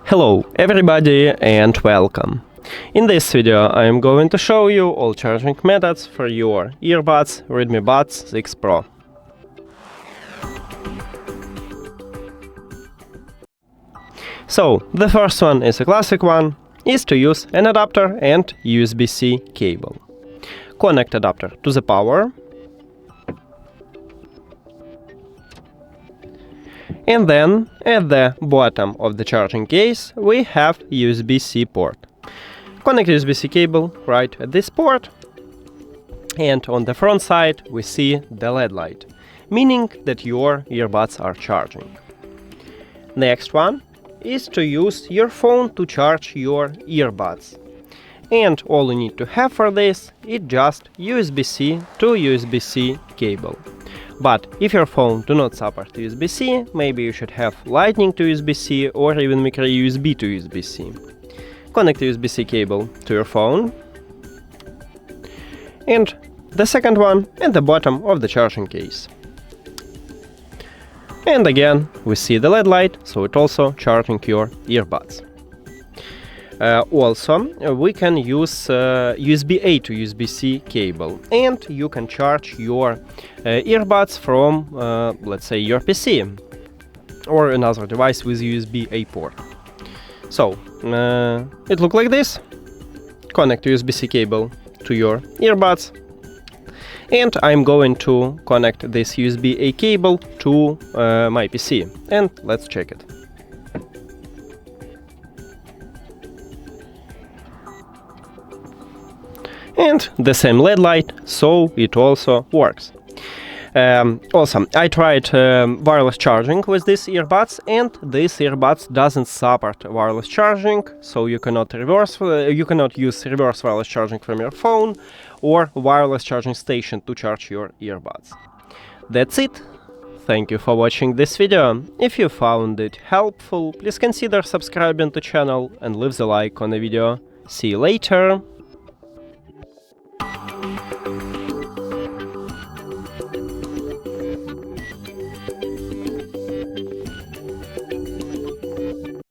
Hello everybody and welcome. In this video I am going to show you all charging methods for your earbuds REDMI Buds 6 Pro. So the first one is a classic one, is to use an adapter and USB-C cable. Connect adapter to the power and then at the bottom of the charging case we have USB-C port. Connect USB-C cable right at this port, and on the front side we see the LED light, meaning that your earbuds are charging. Next one is to use your phone to charge your earbuds. And all you need to have for this is just USB-C to USB-C cable. But if your phone do not support USB-C, maybe you should have Lightning to USB-C or even micro USB to USB-C. Connect USB-C cable to your phone and the second one at the bottom of the charging case. And again we see the LED light, so it also charging your earbuds. Also, we can use USB-A to USB-C cable, and you can charge your earbuds from, let's say, your PC or another device with USB-A port. So, it looks like this. Connect USB-C cable to your earbuds, and I'm going to connect this USB-A cable to my PC, and let's check it. And the same LED light, so it also works. Also, I tried wireless charging with these earbuds, and this earbuds doesn't support wireless charging, so you cannot use reverse wireless charging from your phone or wireless charging station to charge your earbuds. That's it. Thank you for watching this video. If you found it helpful, please consider subscribing to the channel and leave the like on the video. See you later.